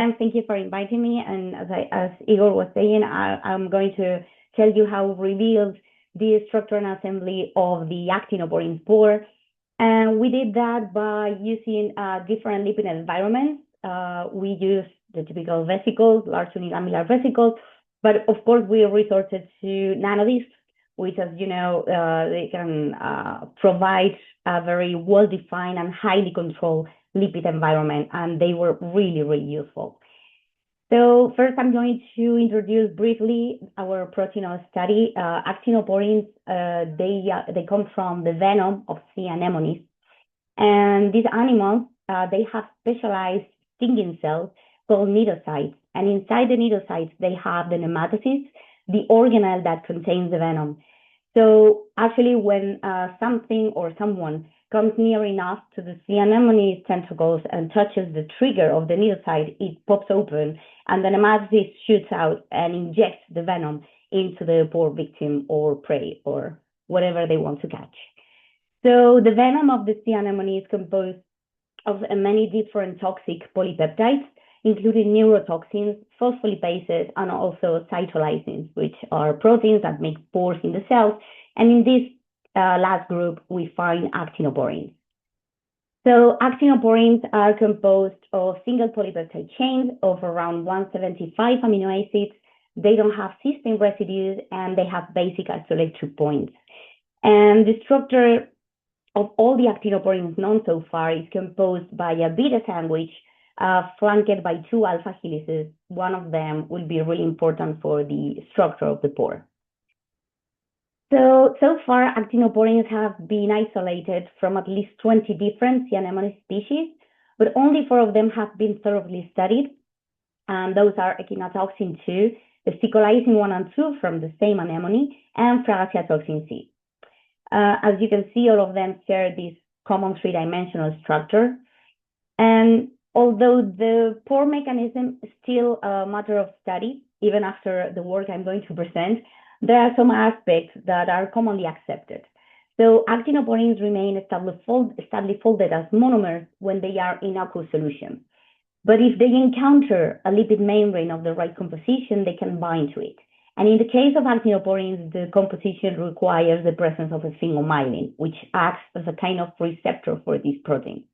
And thank you for inviting me. And as Igor was saying, I'm going to tell you how we revealed the structure and assembly of the actinoporin spore. And we did that by using different lipid environments. We used the typical vesicles, large unilamellar vesicles, but of course we resorted to nanodiscs, which, as you know, they can provide a very well-defined and highly controlled lipid environment, and they were really, really useful. So first, I'm going to introduce briefly our protein study. Actinoporins, they come from the venom of sea anemones. And these animals, they have specialized stinging cells called cnidocytes. And inside the cnidocytes, they have the nematocysts, the organelle that contains the venom. So actually, when something or someone comes near enough to the sea anemone's tentacles and touches the trigger of the cnidocyte, it pops open, and the nematocyst shoots out and injects the venom into the poor victim or prey or whatever they want to catch. So the venom of the sea anemone is composed of many different toxic polypeptides, including neurotoxins, phospholipases, and also cytolysins, which are proteins that make pores in the cells. And in this last group, we find actinoporins. So actinoporins are composed of single polypeptide chains of around 175 amino acids. They don't have cysteine residues, and they have basic isoelectric points. And the structure of all the actinoporins known so far is composed by a beta sandwich flanked by two alpha helices. One of them will be really important for the structure of the pore. So far, actinoporins have been isolated from at least 20 different sea anemone species, but only 4 of them have been thoroughly studied. And those are echinatoxin 2, the sticolysine 1 and 2 from the same anemone, and fragaciatoxin C. As you can see, all of them share this common 3-dimensional structure. And although the pore mechanism is still a matter of study, even after the work I'm going to present, there are some aspects that are commonly accepted. So actinoporins remain stably folded as monomers when they are in aqueous solution. But if they encounter a lipid membrane of the right composition, they can bind to it. And in the case of actinoporins, the composition requires the presence of a sphingomyelin, which acts as a kind of receptor for this protein.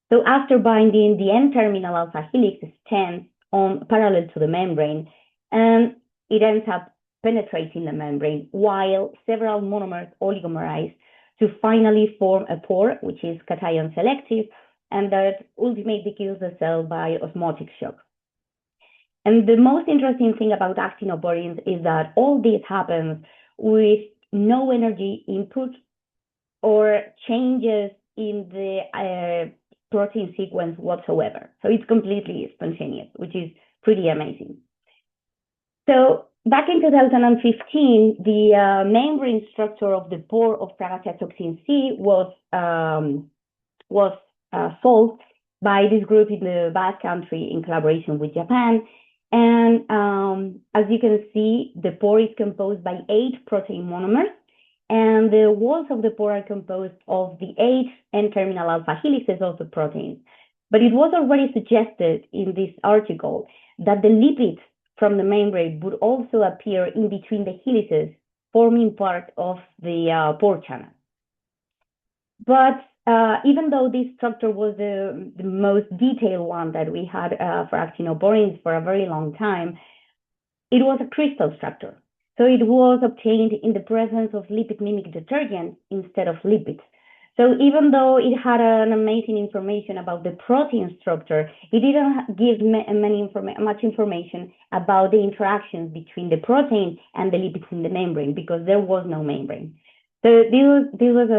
So after binding, the N-terminal alpha helix extends on parallel to the membrane, and it ends up penetrating the membrane, while several monomers oligomerize to finally form a pore, which is cation selective, and that ultimately kills the cell by osmotic shock. And the most interesting thing about actinoporins is that all this happens with no energy input or changes in the protein sequence whatsoever. So it's completely spontaneous, which is pretty amazing. So back in 2015, the membrane structure of the pore of fragaciatoxin C was solved by this group in the Basque Country in collaboration with Japan. And as you can see, the pore is composed by 8 protein monomers, and the walls of the pore are composed of the 8 N-terminal alpha helices of the protein. But it was already suggested in this article that the lipids from the membrane would also appear in between the helices, forming part of the pore channel. But even though this structure was the most detailed one that we had for actinoporins for a very long time, it was a crystal structure. So it was obtained in the presence of lipid-mimic detergents instead of lipids. So even though it had an amazing information about the protein structure, it didn't give much information about the interactions between the protein and the lipids in the membrane, because there was no membrane. So this was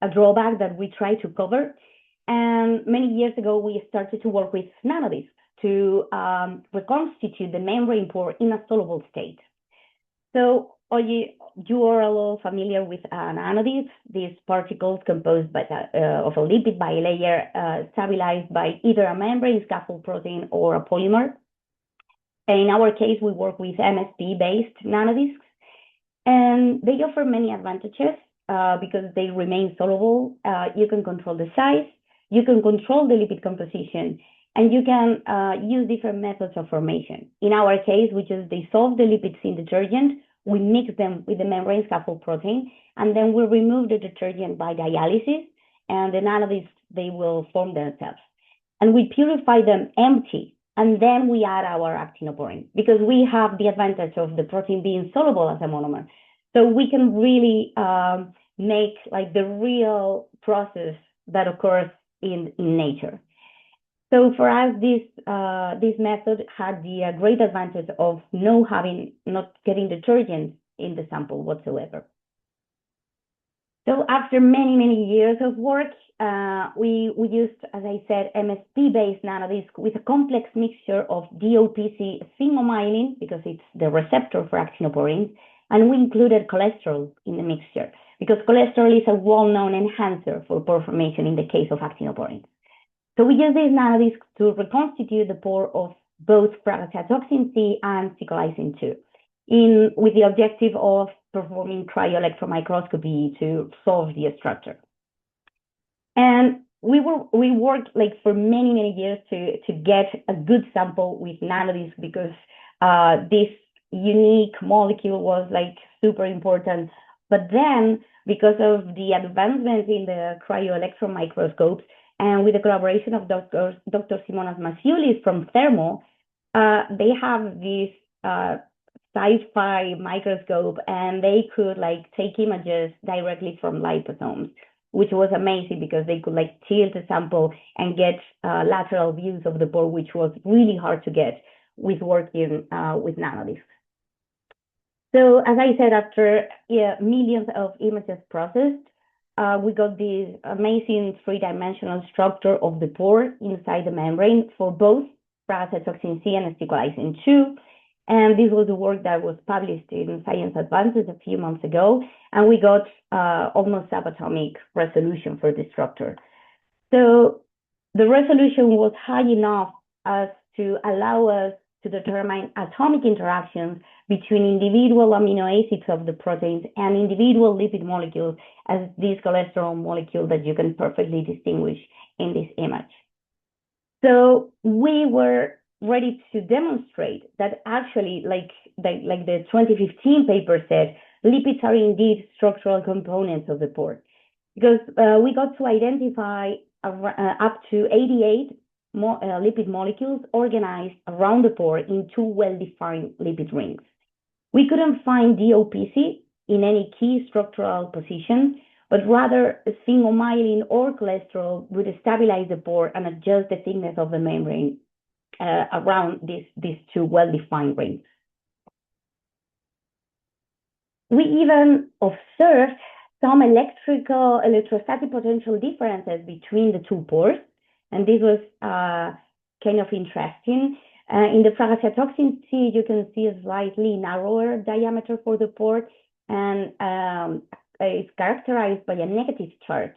a drawback that we tried to cover. And many years ago, we started to work with nanodiscs to reconstitute the membrane pore in a soluble state. So you are all familiar with nanodiscs, these particles composed of a lipid bilayer stabilized by either a membrane scaffold protein or a polymer. And in our case, we work with MSP-based nanodiscs, and they offer many advantages because they remain soluble. You can control the size, you can control the lipid composition, and you can use different methods of formation. In our case, we just dissolve the lipids in detergent, we mix them with the membrane scaffold protein, and then we remove the detergent by dialysis, and the nanodies, they will form themselves. And we purify them empty, and then we add our actinoporin, because we have the advantage of the protein being soluble as a monomer. So we can really make like the real process that occurs in nature. So for us, this method had the great advantage of not getting detergent in the sample whatsoever. So after many years of work, we used, as I said, MSP-based nanodisc with a complex mixture of DOPC sphingomyelin, because it's the receptor for actinoporin, and we included cholesterol in the mixture, because cholesterol is a well-known enhancer for pore formation in the case of actinoporin. So we use these nanodiscs to reconstitute the pore of both fragatoxin C and cyclizin 2, with the objective of performing cryo-electron microscopy to solve the structure. And we worked like for many years to get a good sample with nanodiscs, because this unique molecule was like super important. But then, because of the advancements in the cryo-electron microscopes, and with the collaboration of Dr. Simonas Masiulis from Thermo, they have this sci-fi microscope, and they could like take images directly from liposomes, which was amazing because they could like tilt a sample and get lateral views of the pore, which was really hard to get with working with nanodiscs. So as I said, after millions of images processed, we got this amazing three-dimensional structure of the pore inside the membrane for both fragatoxin C and cyclizin 2. And this was the work that was published in Science Advances a few months ago, and we got almost subatomic resolution for the structure. So the resolution was high enough as to allow us to determine atomic interactions between individual amino acids of the proteins and individual lipid molecules, as this cholesterol molecule that you can perfectly distinguish in this image. So we were ready to demonstrate that actually, like the 2015 paper said, lipids are indeed structural components of the pore, because we got to identify up to 88 lipid molecules organized around the pore in two well-defined lipid rings. We couldn't find DOPC in any key structural position, but rather sphingomyelin or cholesterol would stabilize the pore and adjust the thickness of the membrane around these two well-defined rings. We even observed some electrostatic potential differences between the two pores, and this was kind of interesting. In the fragatoxin C, you can see a slightly narrower diameter for the pore, and it's characterized by a negative charge,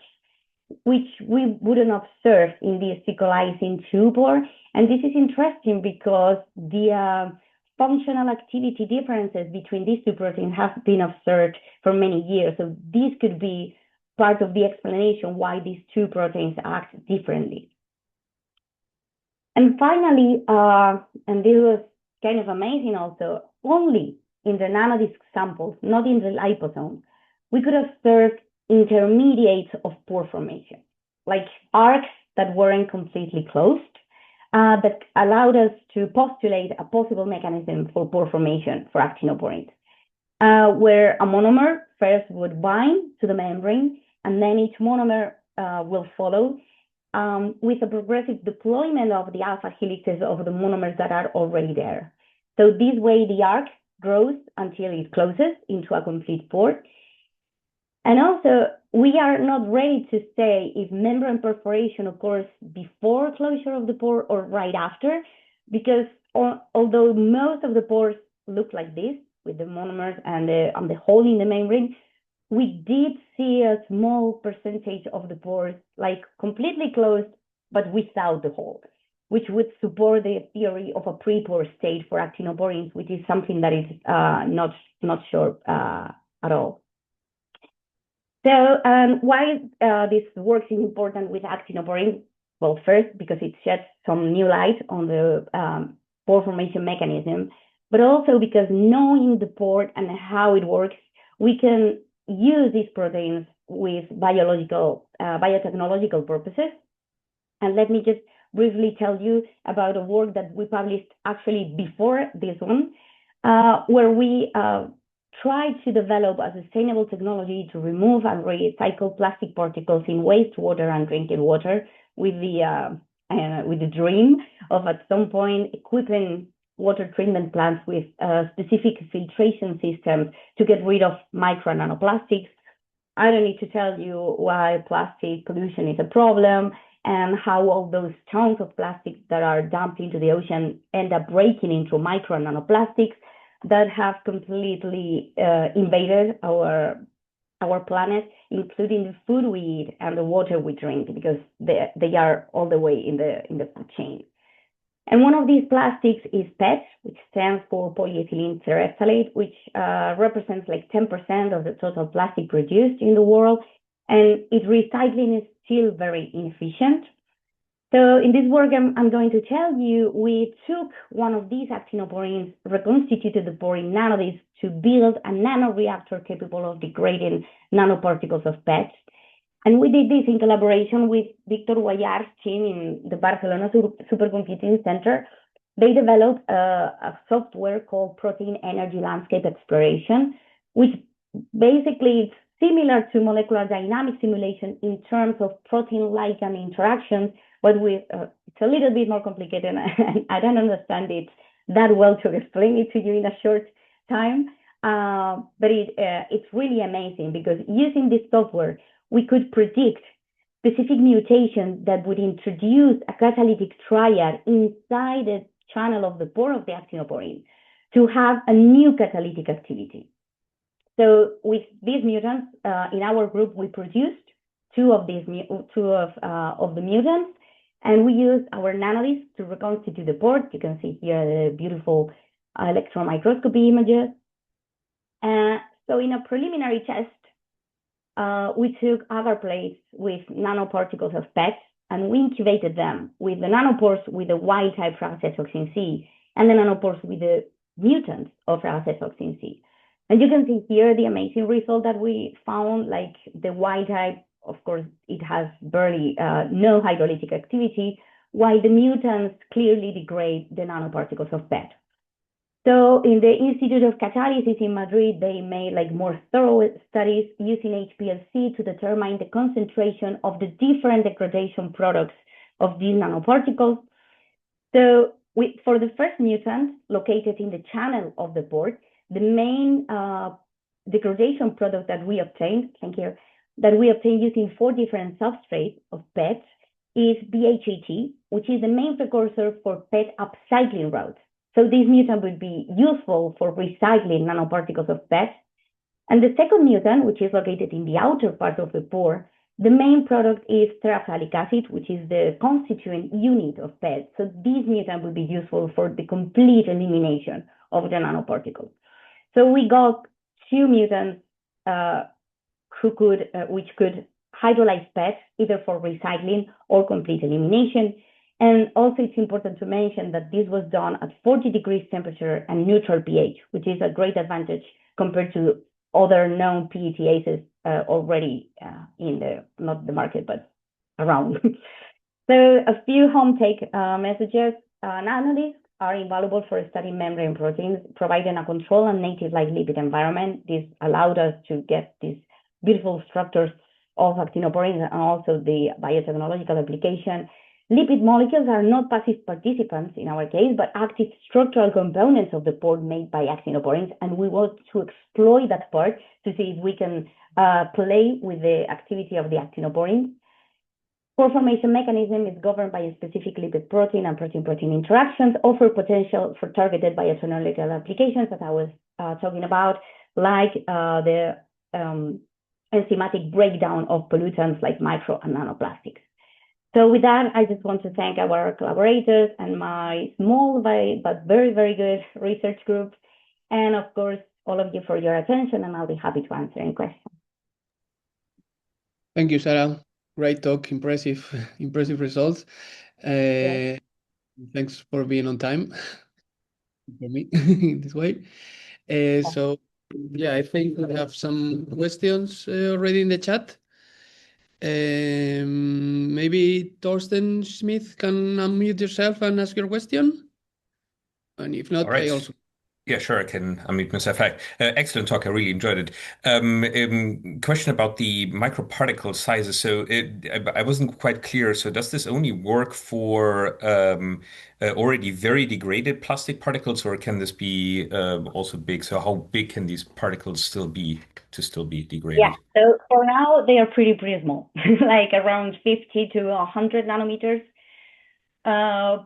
which we wouldn't observe in the cyclizin 2 pore. And this is interesting because the functional activity differences between these two proteins have been observed for many years. So this could be part of the explanation why these two proteins act differently. And finally, and this was kind of amazing also, only in the nanodisc samples, not in the liposome, we could observe intermediates of pore formation, like arcs that weren't completely closed, that allowed us to postulate a possible mechanism for pore formation for actinoporin, where a monomer first would bind to the membrane, and then each monomer will follow with a progressive deployment of the alpha helixes of the monomers that are already there. So this way, the arc grows until it closes into a complete pore. And also, we are not ready to say if membrane perforation occurs before closure of the pore or right after, because although most of the pores look like this, with the monomers and the hole in the membrane, we did see a small percentage of the pores like completely closed, but without the hole, which would support the theory of a pre-pore state for actinoporins, which is something that is not sure at all. So why this work is important with actinoporin? Well, first, because it sheds some new light on the pore formation mechanism, but also because knowing the pore and how it works, we can use these proteins with biotechnological purposes. And let me just briefly tell you about a work that we published actually before this one, where we tried to develop a sustainable technology to remove and recycle plastic particles in wastewater and drinking water with the dream of at some point equipping water treatment plants with specific filtration systems to get rid of micro and nanoplastics. I don't need to tell you why plastic pollution is a problem and how all those chunks of plastic that are dumped into the ocean end up breaking into micro and nanoplastics that have completely invaded our planet, including the food we eat and the water we drink, because they are all the way in the food chain. And one of these plastics is PET, which stands for polyethylene terephthalate, which represents like 10% of the total plastic produced in the world. And its recycling is still very inefficient. So in this work, I'm going to tell you, we took one of these actinoporins, reconstituted the pore in nanodiscs to build a nanoreactor capable of degrading nanoparticles of PET. And we did this in collaboration with Victor Guayar's team in the Barcelona Supercomputing Center. They developed a software called Protein Energy Landscape Exploration, which basically is similar to molecular dynamic simulation in terms of protein-ligand interactions, but with it's a little bit more complicated, and I don't understand it that well to explain it to you in a short time. But it's really amazing because using this software, we could predict specific mutations that would introduce a catalytic triad inside the channel of the pore of the actinoporin to have a new catalytic activity. So with these mutants, in our group, we produced two of the mutants, and we used our nanodiscs to reconstitute the pore. You can see here the beautiful electron microscopy images. So in a preliminary test, we took agar plates with nanoparticles of PET, and we incubated them with the nanopores with the wild type for acetoxin C and the nanopores with the mutants of acetoxin C. And you can see here the amazing result that we found, like the wild type, of course, it has barely no hydrolytic activity, while the mutants clearly degrade the nanoparticles of PET. So in the Institute of Catalysis in Madrid, they made like more thorough studies using HPLC to determine the concentration of the different degradation products of these nanoparticles. So for the first mutant located in the channel of the pore, the main degradation product that we obtained, using 4 different substrates of PET is BHAT, which is the main precursor for PET upcycling route. So this mutant would be useful for recycling nanoparticles of PET. And the second mutant, which is located in the outer part of the pore, the main product is terephthalic acid, which is the constituent unit of PET. So this mutant would be useful for the complete elimination of the nanoparticles. So we got 2 mutants which could hydrolyze PET either for recycling or complete elimination. And also it's important to mention that this was done at 40 degrees temperature and neutral pH, which is a great advantage compared to other known PETases already not the market, but around. So a few home take messages. Nanodiscs are invaluable for studying membrane proteins, providing a control and native-like lipid environment. This allowed us to get these beautiful structures of actinoporins and also the biotechnological application. Lipid molecules are not passive participants in our case, but active structural components of the pore made by actinoporins, and we want to exploit that part to see if we can play with the activity of the actinoporins. Pore formation mechanism is governed by a specific lipid protein and protein-protein interactions, offer potential for targeted biotechnological applications that I was talking about, like the enzymatic breakdown of pollutants like micro and nanoplastics. So with that, I just want to thank our collaborators and my small but very, very good research group, and of course, all of you for your attention, and I'll be happy to answer any questions. Thank you, Sara. Great talk, impressive, impressive results. Yes. Uh, Thanks for being on time for me in this way. So, yeah, I think we have some questions already in the chat. Maybe Thorsten Smith can unmute yourself and ask your question. And if All not, I right. also. Yeah, sure. I can unmute myself. Hi. Excellent talk. I really enjoyed it. Question about the microparticle sizes. I wasn't quite clear. So does this only work for already very degraded plastic particles, or can this be also big? So how big can these particles still be to still be Yeah. degraded? So for now, they are pretty small, like around 50 to 100 nanometers. Uh,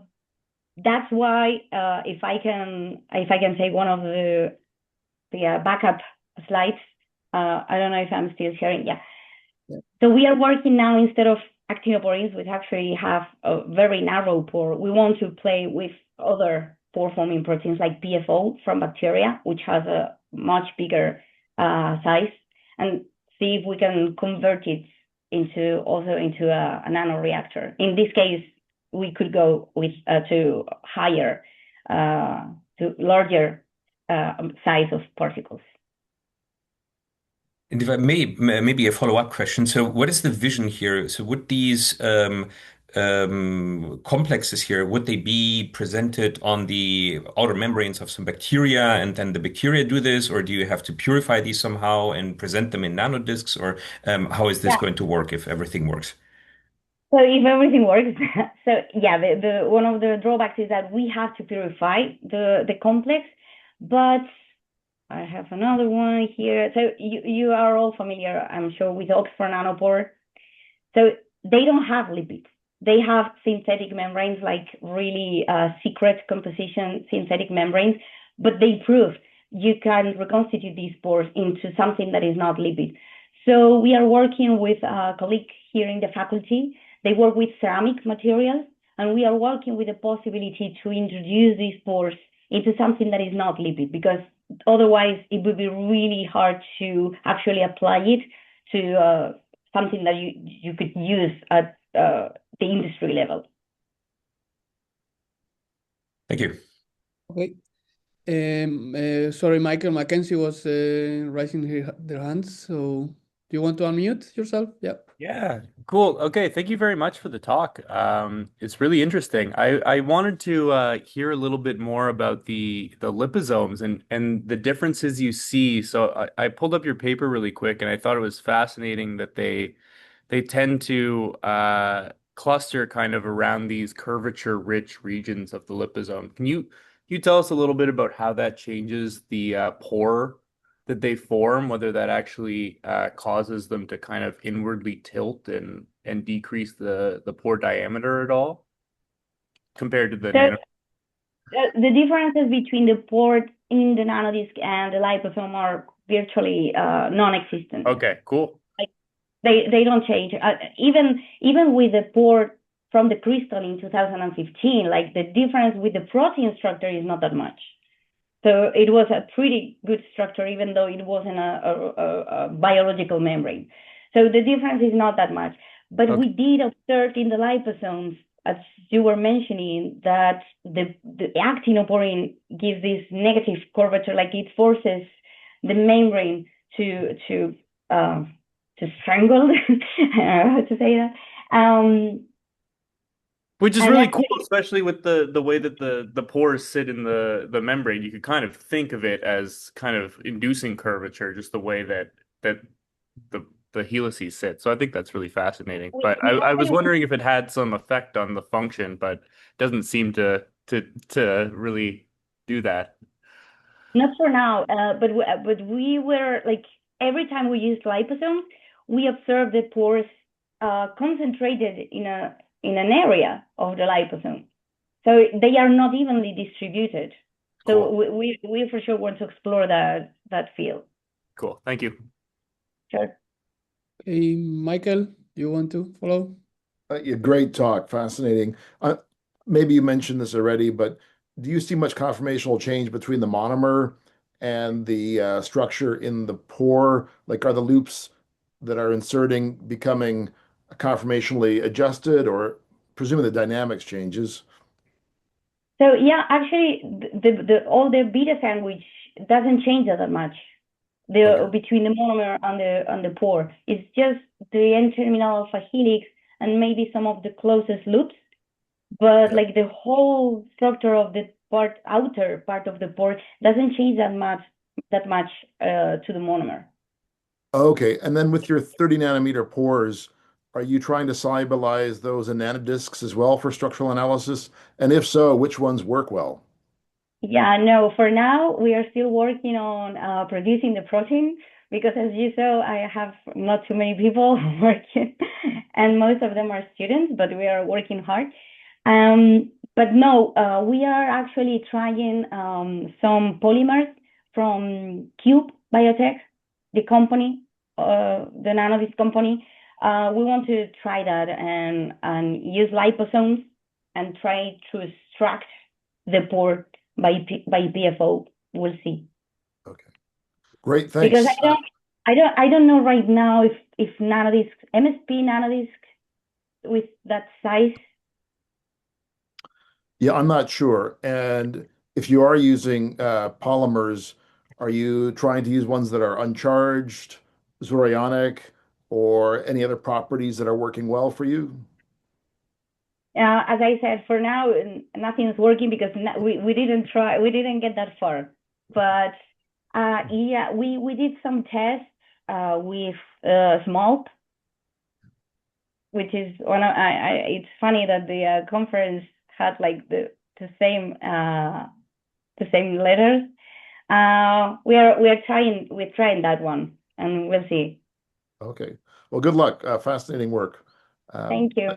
that's why if I can take one of the backup slides. I don't know if I'm still sharing. Yeah. Yeah. So we are working now instead of actinoporins, which actually have a very narrow pore. We want to play with other pore-forming proteins like PFO from bacteria, which has a much bigger size, and see if we can convert it into a nanoreactor. In this case, we could go with to higher, to larger size of particles. And if I may, maybe a follow-up question. So what is the vision here? So would these complexes here, would they be presented on the outer membranes of some bacteria and then the bacteria do this, or do you have to purify these somehow and present them in nanodiscs, or how is this Yeah. going to work if everything works? So if everything works, so yeah, the one of the drawbacks is that we have to purify the complex, but I have another one here. So you are all familiar, I'm sure, with Oxford nanopore. So they don't have lipids. They have synthetic membranes, like really secret composition synthetic membranes, but they prove you can reconstitute these pores into something that is not lipid. So we are working with a colleague here in the faculty. They work with ceramic materials, and we are working with the possibility to introduce these pores into something that is not lipid, because otherwise it would be really hard to actually apply it to something that you could use at the industry level. Thank you. Okay. Sorry, Michael. Mackenzie was raising their hands. So, do you want to unmute yourself? Yeah. Yeah, cool. Okay, thank you very much for the talk. It's really interesting. I wanted to hear a little bit more about the liposomes and the differences you see. So I pulled up your paper really quick, and I thought it was fascinating that they tend to cluster kind of around these curvature-rich regions of the liposome. Can you tell us a little bit about how that changes the pore that they form, whether that actually causes them to kind of inwardly tilt and decrease the pore diameter at all compared to the So nano? the differences between the pores in the nanodisk and the liposome are virtually non-existent. Okay, cool. Like they don't change. Even with the pore from the crystal in 2015, like the difference with the protein structure is not that much. So it was a pretty good structure, even though it wasn't a biological membrane. So the difference is not that much. But we Okay. did observe in the liposomes, as you were mentioning, that the actinoporin gives this negative curvature, like it forces the membrane uh, to strangle, how to say that. Which is And really cool, actually, especially with the way that the pores sit in the membrane. You could kind of think of it as kind of inducing curvature, just the way that the the helices sit. So I think that's really fascinating. we, But we I was actually wondering if it had some effect on the function, but doesn't seem to really do that. not for now, but we were like every time we used liposomes, we observed the pores concentrated in an area of the liposome, so they are not evenly distributed. So Cool. we for sure want to explore that field. Cool. Thank you. Sure. Hey, Michael, do you want to follow? Yeah, great talk, fascinating. Maybe you mentioned this already, but do you see much conformational change between the monomer and the structure in the pore? Like, are the loops that are inserting becoming conformationally adjusted, or presuming the dynamics changes? So yeah, actually, the all the beta sandwich doesn't change that much. Okay. Between the monomer and the pore, it's just the end terminal of a helix and maybe some of the closest loops, but Yeah. like the whole structure of the outer part of the pore doesn't change that much to the monomer. Okay. And then with your 30 nanometer pores, are you trying to solubilize those in nanodiscs as well for structural analysis? And if so, which ones work well? Yeah, no, for now we are still working on producing the protein because as you saw, I have not too many people working and most of them are students, but we are working hard. But no, we are actually trying some polymers from Cube Biotech, the company, the nanodisc company. We want to try that and use liposomes and try to extract the pore by PFO. We'll see. Okay. Great. Because Thanks. I don't know right now if nanodisc MSP nanodisc with that size. Yeah, I'm not sure. And if you are using polymers, are you trying to use ones that are uncharged, zorionic, or any other properties that are working well for you? As I said, for now nothing is working because we didn't try, we didn't get that far. But yeah, we did some tests with smolt, which is one of it's funny that the conference had like the same letters. We're trying that one, and we'll see. Okay. Well, good luck. Fascinating work. Thank you.